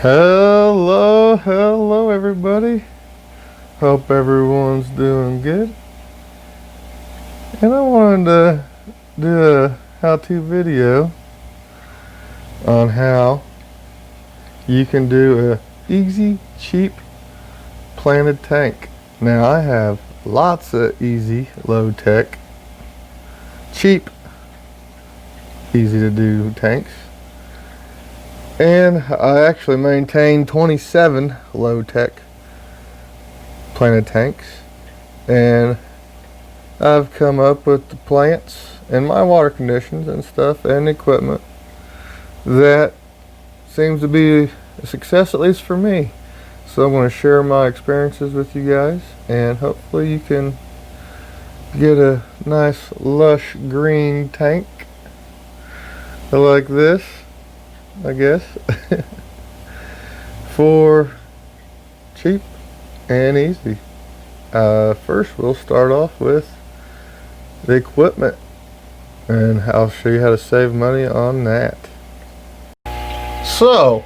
Hello everybody. Hope everyone's doing good. And I wanted to do a how-to video on how you can do a easy, cheap planted tank. Now I have lots of easy, low-tech, cheap, easy to do tanks. And I actually maintain 27 low-tech planted tanks, and I've come up with the plants and my water conditions and stuff and equipment that seems to be a success, at least for me. So I'm going to share my experiences with you guys, and hopefully you can get a nice lush green tank like this, I guess, for cheap and easy. First we'll start off with the equipment, and I'll show you how to save money on that. So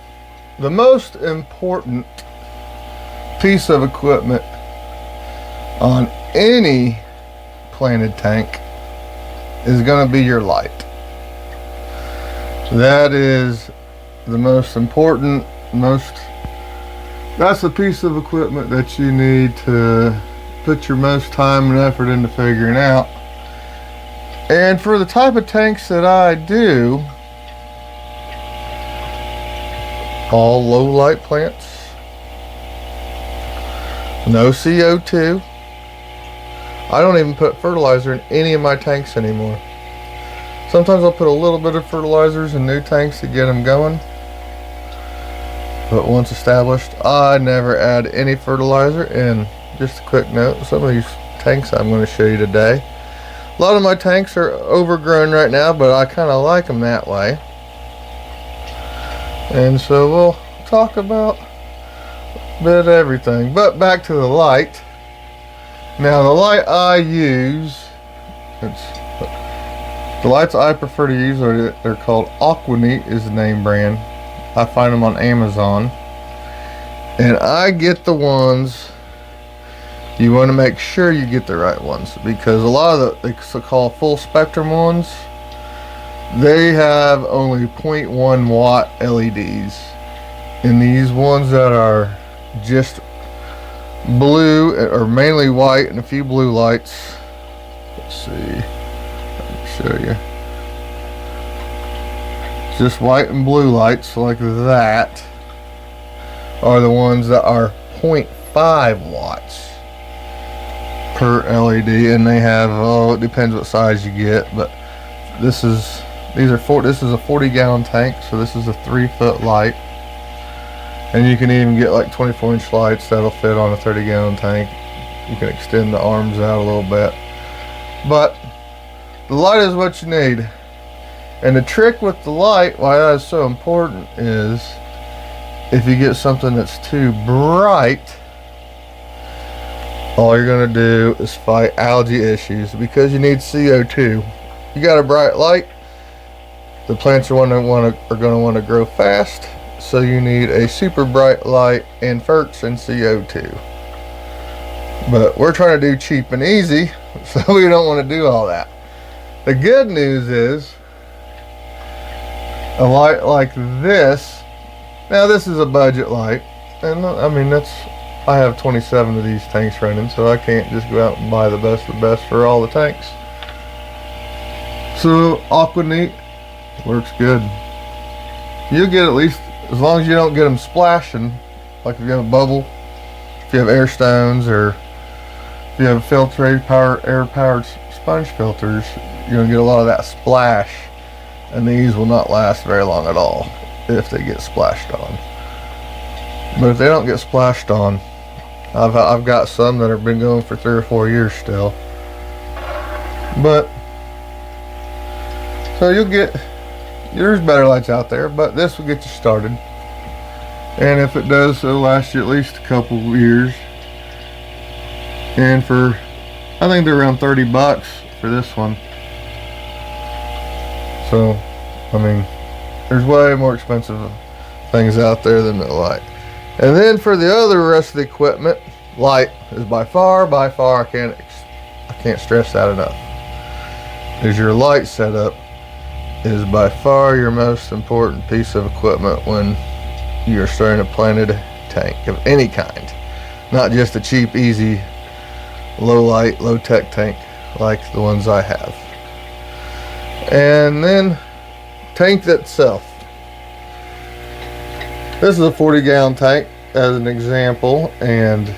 the most important piece of equipment on any planted tank is going to be your light. That is the most important, that's the piece of equipment that you need to put your most time and effort into figuring out. And for the type of tanks that I do, all low light plants, no CO2. I don't even put fertilizer in any of my tanks anymore. Sometimes I'll put a little bit of fertilizers in new tanks to get them going, but once established, I never add any fertilizer. And just a quick note, some of these tanks I'm going to show you today, a lot of my tanks are overgrown right now, but I kind of like them that way. And so we'll talk about a bit of everything. But back to the light. Now the light I use, the lights I prefer to use they're called Aquaneat is the name brand. I find them on Amazon, and I get the ones, you want to make sure you get the right ones, because a lot of the so-called full spectrum ones, they have only 0.1 watt LEDs, and these ones that are just blue or mainly white and a few blue lights, let's see, let me show you, just white and blue lights like that are the ones that are 0.5 watts per LED, and they have, it depends what size you get, but this is a 40 gallon tank, so this is a 3-foot light, and you can even get like 24-inch lights that'll fit on a 30 gallon tank. You can extend the arms out a little bit, but the light is what you need. And the trick with the light, why that is so important, is if you get something that's too bright, all you're going to do is fight algae issues, because you need CO2. You got a bright light, the plants are going to want to grow fast, so you need a super bright light and ferts and CO2. But we're trying to do cheap and easy, so we don't want to do all that. The good news is, a light like this, now this is a budget light, and I mean I have 27 of these tanks running, so I can't just go out and buy the best of the best for all the tanks. So Aquaneat works good. You get, at least, as long as you don't get them splashing, like if you have a bubble, if you have air stones, or if you have air powered sponge filters, you're going to get a lot of that splash, and these will not last very long at all if they get splashed on. But if they don't get splashed on, I've got some that have been going for 3 or 4 years still. But so there's better lights out there, but this will get you started, and if it does, it'll last you at least a couple years. And I think they're around 30 bucks for this one. So I mean, there's way more expensive things out there than the light. And then for the other rest of the equipment, light is by far, I can't stress that enough. Is your light setup is by far your most important piece of equipment when you're starting a planted tank of any kind. Not just a cheap, easy, low light, low tech tank like the ones I have. And then tank itself. This is a 40-gallon tank as an example, and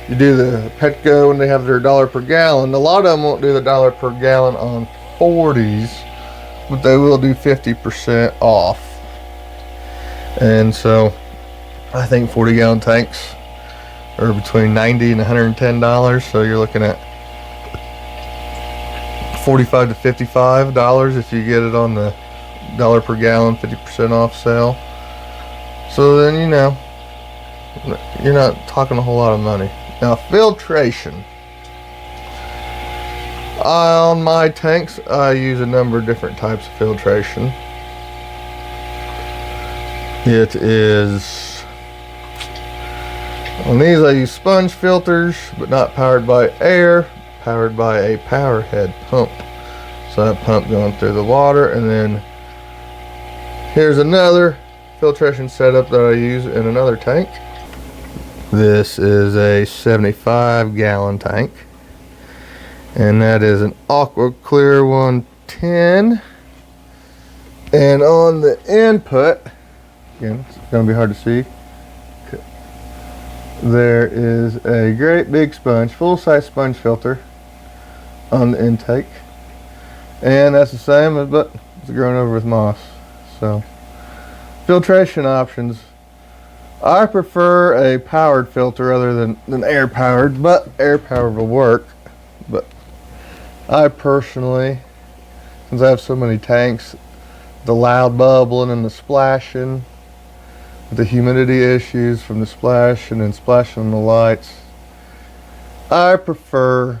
you do the Petco and they have their $1 per gallon. A lot of them won't do the $1 per gallon on 40s, but they will do 50% off. And so I think 40-gallon tanks are between $90 and $110, so you're looking at $45 to $55 if you get it on the $1 per gallon 50% off sale. So then, you know, you're not talking a whole lot of money. Now, filtration. On my tanks, I use a number of different types of filtration. It is, on these I use sponge filters, but not powered by air, powered by a power head pump. So that pump going through the water, and then here's another filtration setup that I use in another tank. This is a 75-gallon tank, and that is an Aqua Clear 110. And on the input, again, it's going to be hard to see, there is a great big sponge, full-size sponge filter on the intake, and that's the same, but it's grown over with moss. So filtration options, I prefer a powered filter other than air powered, but air powered will work. But I personally, since I have so many tanks, the loud bubbling and the splashing, the humidity issues from the splashing and splashing on the lights, I prefer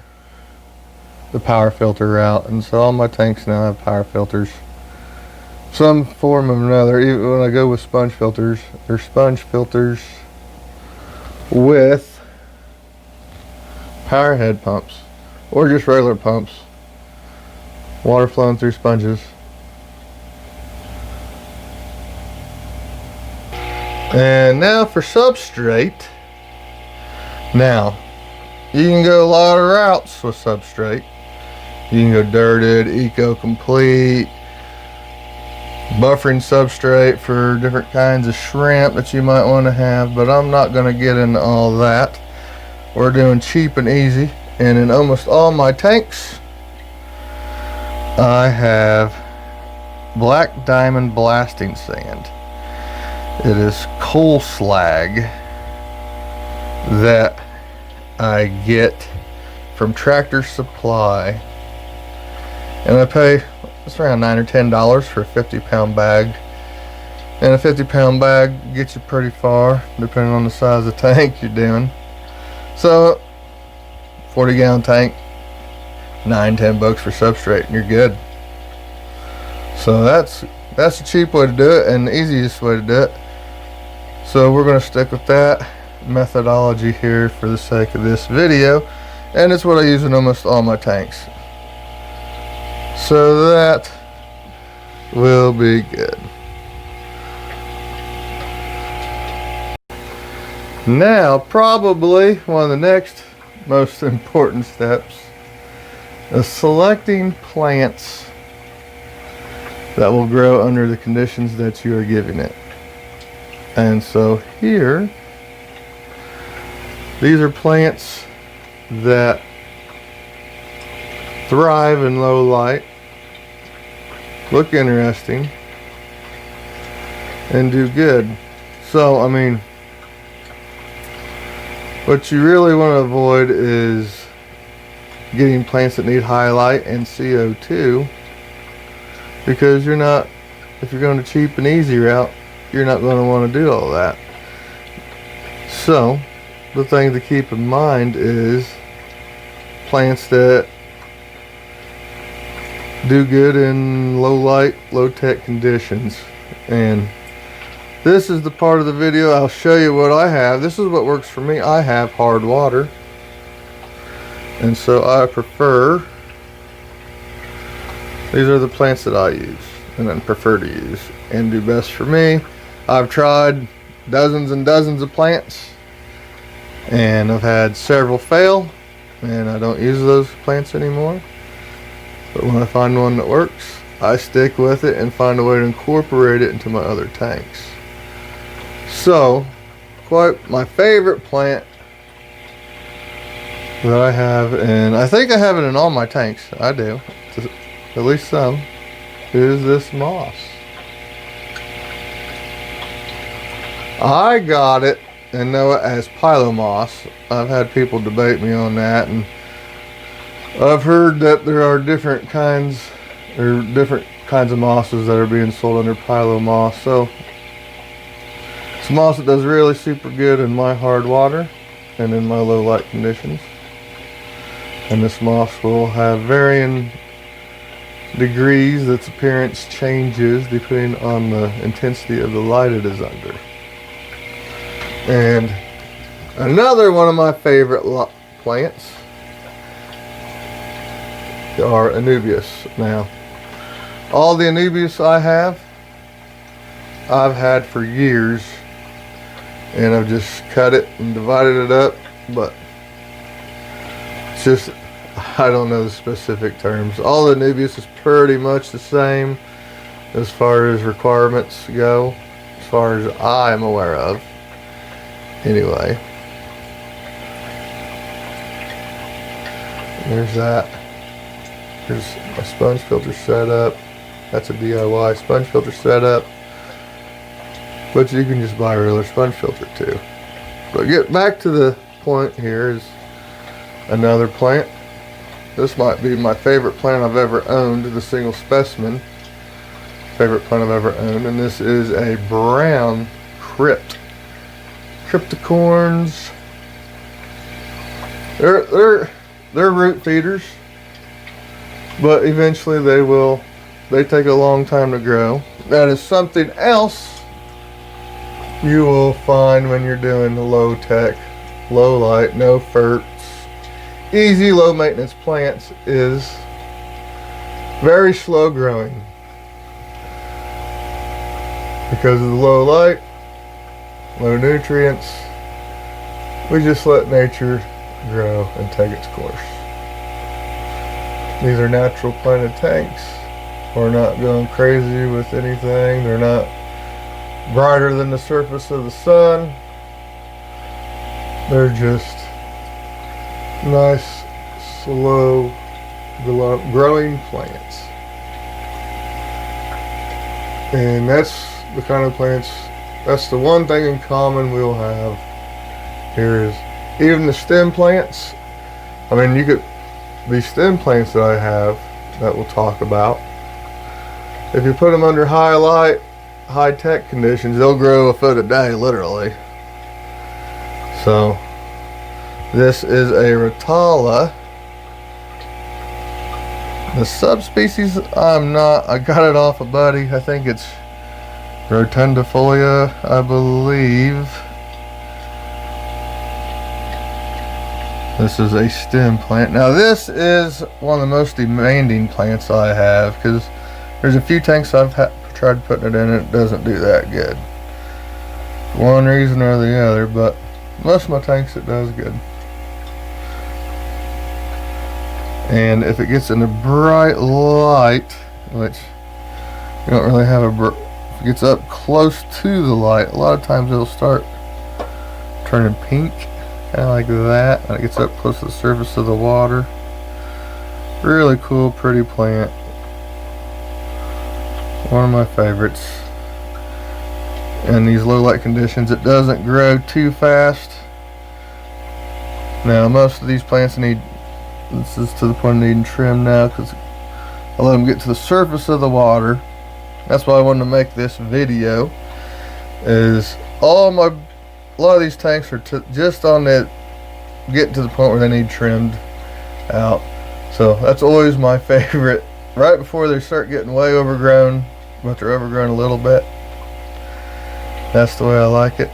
the power filter route. And so all my tanks now have power filters, some form or another. Even when I go with sponge filters, they're sponge filters with power head pumps, or just regular pumps, water flowing through sponges. And now for substrate. Now, you can go a lot of routes with substrate. You can go dirted, eco complete, buffering substrate for different kinds of shrimp that you might want to have, but I'm not going to get into all that. We're doing cheap and easy, and in almost all my tanks I have black diamond blasting sand. It is coal slag that I get from Tractor Supply, and I pay, it's around $9 or $10 for a 50-pound bag, and a 50-pound bag gets you pretty far depending on the size of the tank you're doing. So 40-gallon tank, $9-10 for substrate, and you're good. So that's the cheap way to do it and the easiest way to do it. So we're going to stick with that methodology here for the sake of this video, and it's what I use in almost all my tanks. So that will be good. Now, probably one of the next most important steps is selecting plants that will grow under the conditions that you are giving it. And so here, these are plants that thrive in low light, look interesting, and do good. So, I mean, what you really want to avoid is getting plants that need high light and CO2, because you're not, if you're going the cheap and easy route, you're not going to want to do all that. So the thing to keep in mind is plants that do good in low light, low tech conditions. And This is the part of the video I'll show you what I have. This is what works for me. I have hard water, and so I prefer, these are the plants that I use and then prefer to use and do best for me. I've tried dozens and dozens of plants, and I've had several fail, and I don't use those plants anymore. But when I find one that works, I stick with it and find a way to incorporate it into my other tanks. So, quite my favorite plant that I have, and I think I have it in all my tanks, I do, at least some, is this moss. I got it and know it as pilomoss. I've had people debate me on that, and I've heard that there are different kinds of mosses that are being sold under pilomoss. So it's a moss that does really super good in my hard water and in my low light conditions. And this moss will have varying degrees. Its appearance changes depending on the intensity of the light it is under. And another one of my favorite plants are Anubias. Now, all the Anubias I've had for years, and I've just cut it and divided it up, but it's just, I don't know the specific terms. All the Anubias is pretty much the same as far as requirements go, as far as I am aware of. Anyway, there's that. There's my sponge filter setup. That's a DIY sponge filter setup, but you can just buy a regular sponge filter too. But get back to the point, here is another plant. This might be my favorite plant I've ever owned, the single specimen favorite plant I've ever owned, and this is a brown Kripticorns. They're root feeders, but eventually they take a long time to grow. That is something else you will find when you're doing low tech, low light, no ferts, easy low maintenance plants, is very slow growing because of the low light, low nutrients. We just let nature grow and take its course. These are natural planted tanks. We're not going crazy with anything. They're not brighter than the surface of the sun. They're just nice, slow growing plants. And that's the kind of plants, that's the one thing in common we'll have here, is even the stem plants. I mean, these stem plants that I have that we'll talk about, if you put them under high light, high tech conditions, they'll grow a foot a day, literally. So this is a Rotala. The subspecies, I got it off a buddy. I think it's Rotundifolia, I believe. This is a stem plant. Now this is one of the most demanding plants I have, because there's a few tanks I've tried putting it in and it doesn't do that good. For one reason or the other, but most of my tanks it does good. And if it gets in a bright light, which you don't really have if it gets up close to the light, a lot of times it'll start turning pink, kind of like that, when it gets up close to the surface of the water. Really cool, pretty plant. One of my favorites. In these low light conditions, it doesn't grow too fast. Now most of these plants this is to the point of needing trim now, because I let them get to the surface of the water. That's why I wanted to make this video, is a lot of these tanks are just on that, getting to the point where they need trimmed out. So that's always my favorite, right before they start getting way overgrown, but they're overgrown a little bit. That's the way I like it.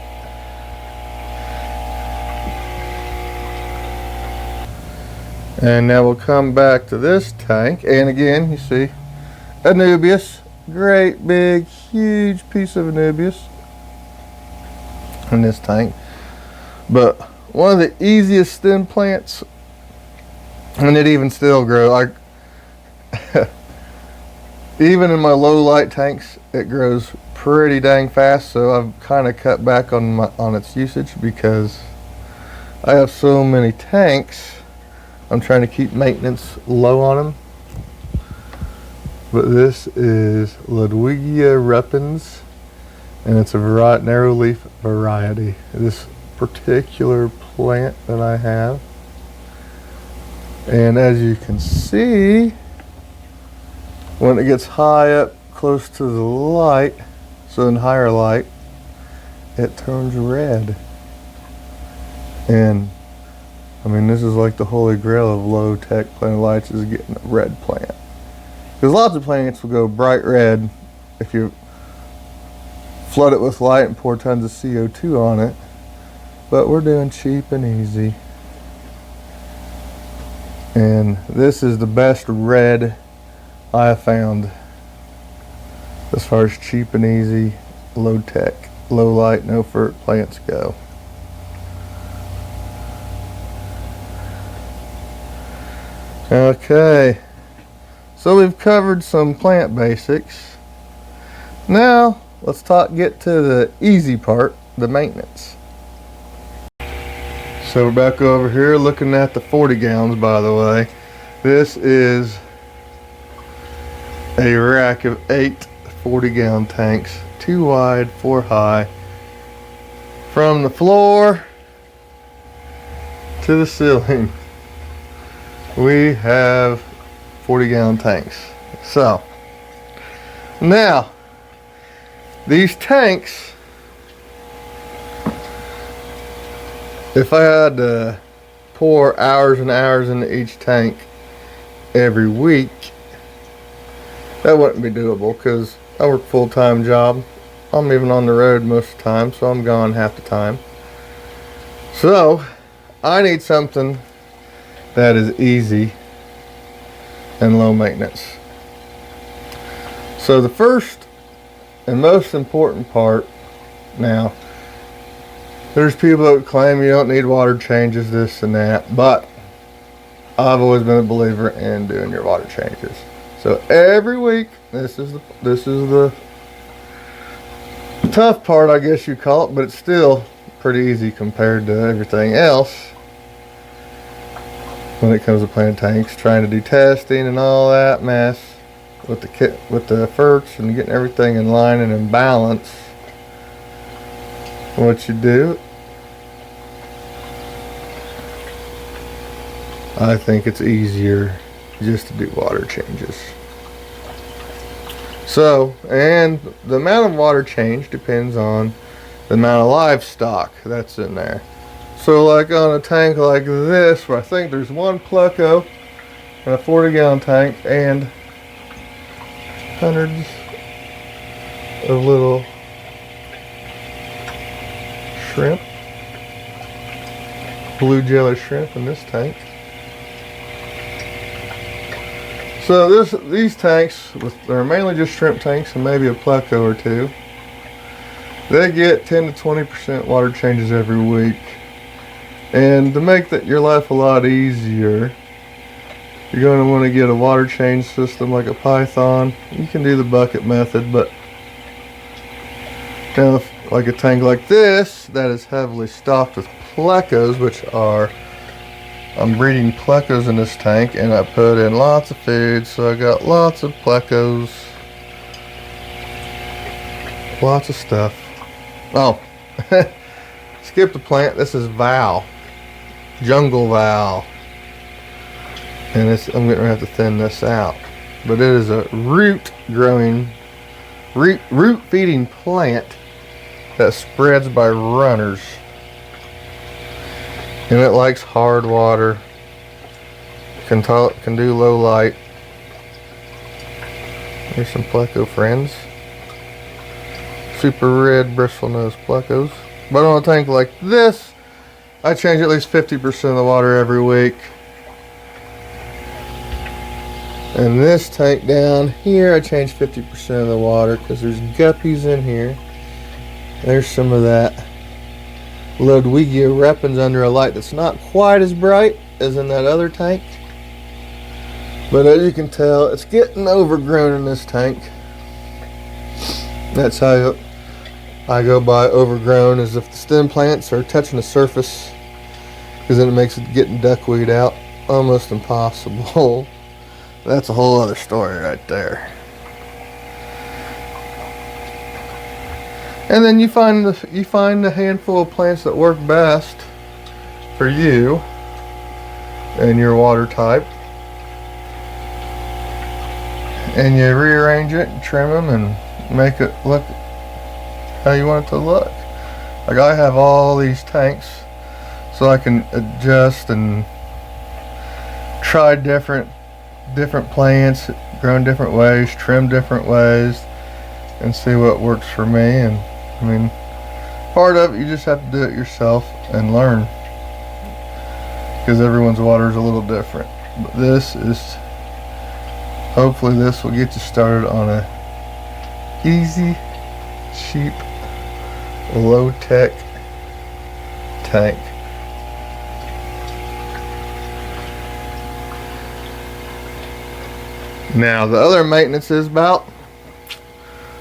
And now we'll come back to this tank, and again you see Anubias, great big huge piece of Anubias in this tank. But one of the easiest stem plants, and it even still grows, even in my low light tanks it grows pretty dang fast, so I've kind of cut back on its usage because I have so many tanks. I'm trying to keep maintenance low on them. But this is Ludwigia repens, and it's a narrow leaf variety. This particular plant that I have. And as you can see, when it gets high up close to the light, so in higher light, it turns red. And I mean, this is like the holy grail of low-tech plant lights, is getting a red plant. Because lots of plants will go bright red if you flood it with light and pour tons of CO2 on it. But we're doing cheap and easy. And this is the best red I have found as far as cheap and easy, low-tech, low-light, no-fert plants go. Okay, so we've covered some plant basics. Now let's get to the easy part, the maintenance. So we're back over here looking at the 40 gallons, by the way. This is a rack of 8 40-gallon tanks, 2 wide, 4 high, from the floor to the ceiling. We have 40-gallon tanks. So now these tanks, if I had to pour hours and hours into each tank every week, that wouldn't be doable because I work a full-time job. I'm even on the road most of the time, so I'm gone half the time. So I need something that is easy and low maintenance. So the first and most important part, now there's people that claim you don't need water changes, this and that, but I've always been a believer in doing your water changes. So every week, this is the tough part, I guess you call it, but it's still pretty easy compared to everything else when it comes to plant tanks, trying to do testing and all that mess with the kit, with the ferts, and getting everything in line and in balance. What you do, I think it's easier just to do water changes. So, and the amount of water change depends on the amount of livestock that's in there. So like on a tank like this, where I think there's 1 pleco in a 40-gallon tank and hundreds of little shrimp, blue jelly shrimp in this tank. So these tanks, they're mainly just shrimp tanks and maybe a pleco or 2. They get 10 to 20% water changes every week. And to make your life a lot easier, you're going to want to get a water change system like a Python. You can do the bucket method, but now like a tank like this that is heavily stocked with plecos, which are, I'm breeding plecos in this tank, and I put in lots of food, so I got lots of plecos, lots of stuff. Oh, skip the plant. This is Val, jungle Val, and I'm going to have to thin this out. But it is a root feeding plant that spreads by runners. And it likes hard water, can do low light. Here's some pleco friends. super red bristlenose plecos. But on a tank like this, I change at least 50% of the water every week. And this tank down here, I change 50% of the water because there's guppies in here. There's some of that Ludwigia repens under a light that's not quite as bright as in that other tank. But as you can tell, it's getting overgrown in this tank. That's how I go by overgrown, is if the stem plants are touching the surface, because then it makes it getting duckweed out almost impossible. That's a whole other story right there. And then you find the handful of plants that work best for you and your water type, and you rearrange it and trim them and make it look how you want it to look. Like I have all these tanks so I can adjust and try different plants, grown different ways, trim different ways, and see what works for me. And I mean, part of it you just have to do it yourself and learn, because everyone's water is a little different. But hopefully this will get you started on a easy, cheap, low-tech tank. Now the other maintenance is about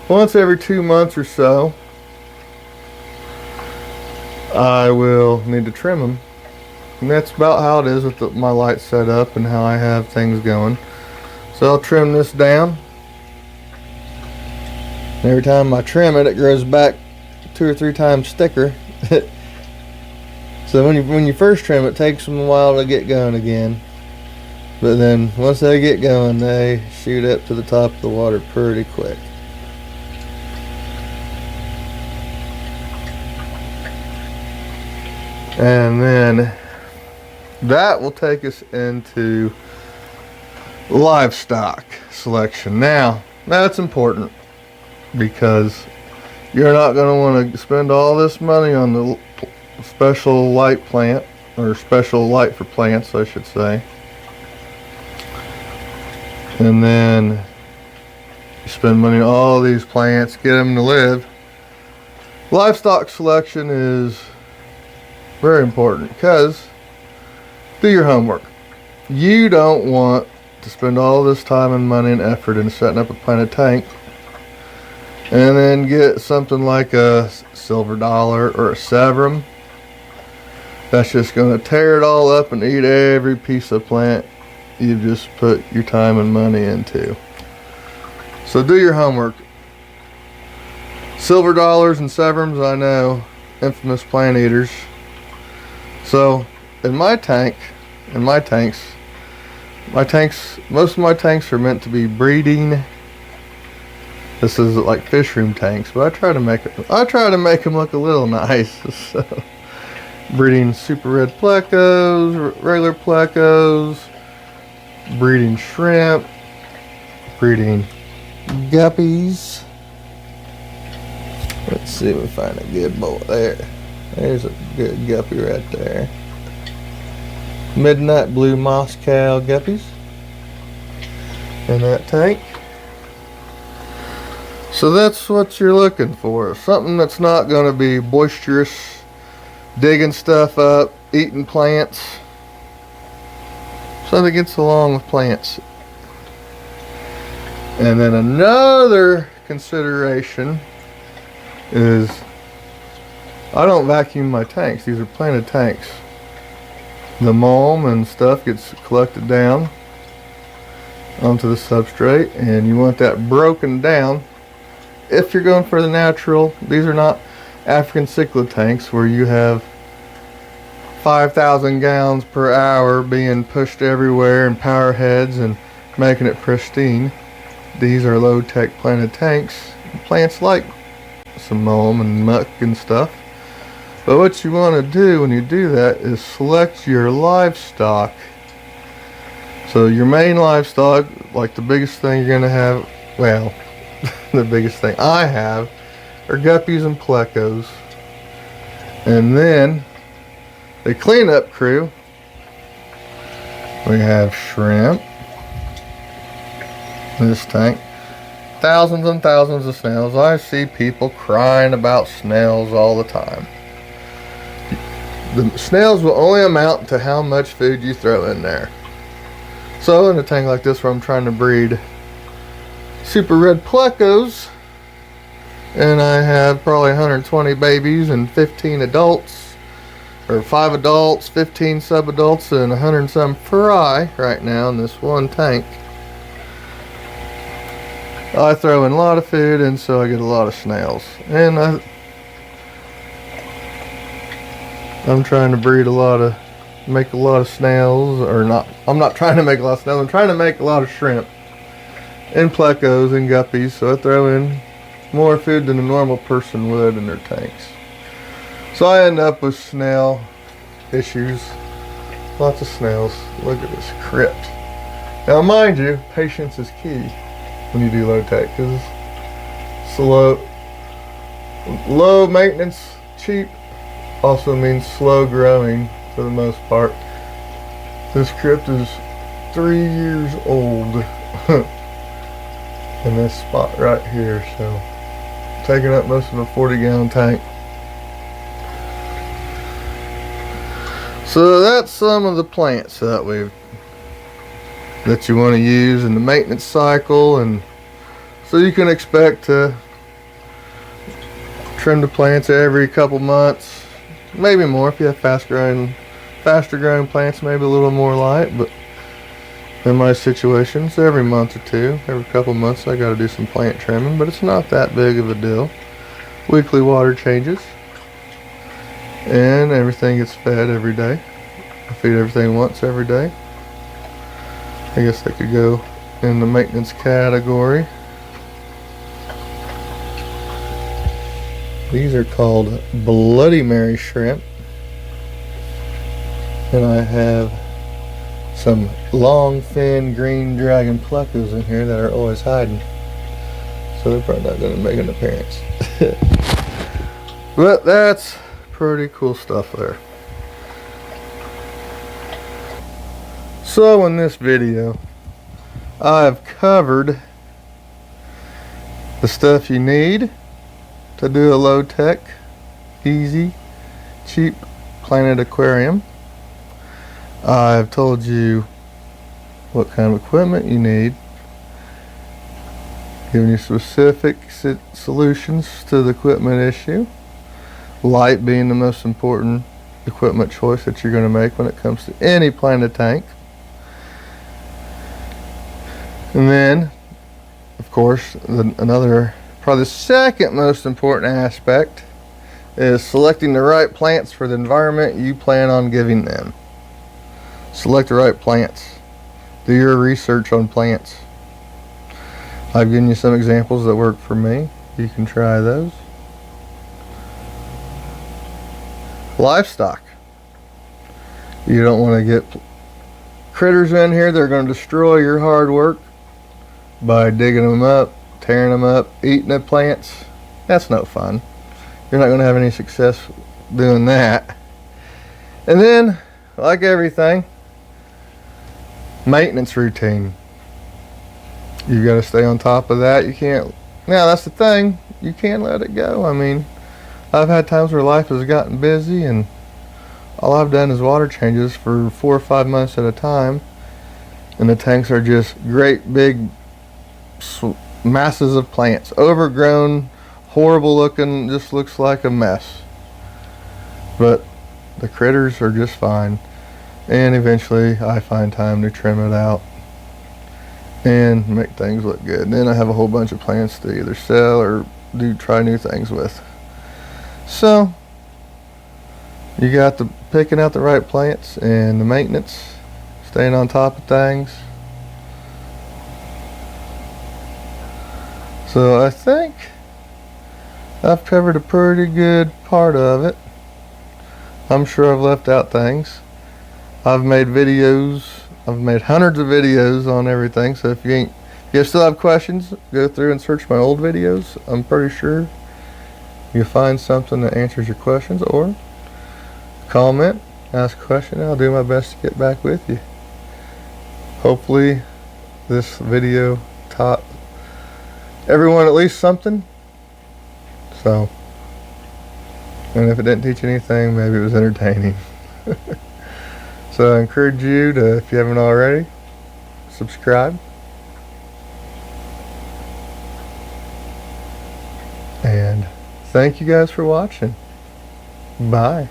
once every 2 months or so I will need to trim them, and that's about how it is with my light setup and how I have things going. So I'll trim this down, and every time I trim it, it grows back 2 or 3 times thicker. So when you first trim it, takes them a while to get going again. But then once they get going, they shoot up to the top of the water pretty quick. And then that will take us into livestock selection. Now that's important, because you're not going to want to spend all this money on the special light plant, or special light for plants I should say, and then you spend money on all these plants, get them to live. Livestock selection is very important, because do your homework. You don't want to spend all this time and money and effort in setting up a planted tank and then get something like a silver dollar or a severum that's just going to tear it all up and eat every piece of plant you've just put your time and money into. So do your homework. Silver dollars and severums, I know, infamous plant eaters. So in my tanks, most of my tanks are meant to be breeding. This is like fish room tanks, but I try to make them look a little nice. So, breeding super red plecos, regular plecos, breeding shrimp, breeding guppies. Let's see if we find a good boy there. There's a good guppy right there. Midnight blue Moscow guppies in that tank. So that's what you're looking for. Something that's not going to be boisterous, digging stuff up, eating plants. Something that gets along with plants. And then another consideration is I don't vacuum my tanks. These are planted tanks. The mulm and stuff gets collected down onto the substrate, and you want that broken down. If you're going for the natural, these are not African cichlid tanks where you have 5,000 gallons per hour being pushed everywhere and power heads and making it pristine. These are low-tech planted tanks. Plants like some mulm and muck and stuff. But what you want to do when you do that is select your livestock. So your main livestock, like the biggest thing you're going to have, well, the biggest thing I have are guppies and plecos. And then the cleanup crew, we have shrimp, this tank, thousands and thousands of snails. I see people crying about snails all the time. The snails will only amount to how much food you throw in there. So in a tank like this where I'm trying to breed super red plecos, and I have probably 120 babies and 15 adults, or 5 adults, 15 sub-adults, and 100 and some fry right now in this one tank. I throw in a lot of food, and so I get a lot of snails. And I'm trying to breed make a lot of snails, or not. I'm not trying to make a lot of snails. I'm trying to make a lot of shrimp and plecos and guppies. So I throw in more food than a normal person would in their tanks. So I end up with snail issues. Lots of snails. Look at this crypt. Now mind you, patience is key when you do low tech, because it's low maintenance, cheap, also means slow growing for the most part. This crypt is 3 years old in this spot right here, so taking up most of a 40-gallon tank. So that's some of the plants that you want to use in the maintenance cycle, and so you can expect to trim the plants every couple months, maybe more if you have faster growing plants, maybe a little more light. But in my situation, it's every month or two, every couple months I got to do some plant trimming, but it's not that big of a deal. Weekly water changes, and everything gets fed every day. I feed everything once every day. I guess that could go in the maintenance category. These are called Bloody Mary shrimp, and I have some long fin green dragon plecos in here that are always hiding, so they're probably not going to make an appearance. But that's pretty cool stuff there. So in this video, I've covered the stuff you need to do a low tech, easy, cheap planet aquarium. I've told you what kind of equipment you need, giving you specific solutions to the equipment issue, light being the most important equipment choice that you're going to make when it comes to any planet tank. And then, of course, probably the second most important aspect is selecting the right plants for the environment you plan on giving them. Select the right plants. Do your research on plants. I've given you some examples that work for me. You can try those. Livestock. You don't want to get critters in here that are going to destroy your hard work by digging them up, tearing them up, eating the plants. That's no fun. You're not going to have any success doing that. And then, like everything, maintenance routine. You've got to stay on top of that. You can't, now that's the thing, you can't let it go. I mean, I've had times where life has gotten busy and all I've done is water changes for 4 or 5 months at a time, and the tanks are just great big masses of plants, overgrown, horrible looking, just looks like a mess. But the critters are just fine, and eventually I find time to trim it out and make things look good. And then I have a whole bunch of plants to either sell or try new things with. So you got the picking out the right plants and the maintenance, staying on top of things. So I think I've covered a pretty good part of it. I'm sure I've left out things. I've made videos. I've made hundreds of videos on everything. So if you still have questions, go through and search my old videos. I'm pretty sure you find something that answers your questions, or comment, ask a question, and I'll do my best to get back with you. Hopefully this video taught everyone at least something. So, and if it didn't teach anything, maybe it was entertaining. So I encourage you to, if you haven't already, subscribe. And thank you guys for watching. Bye.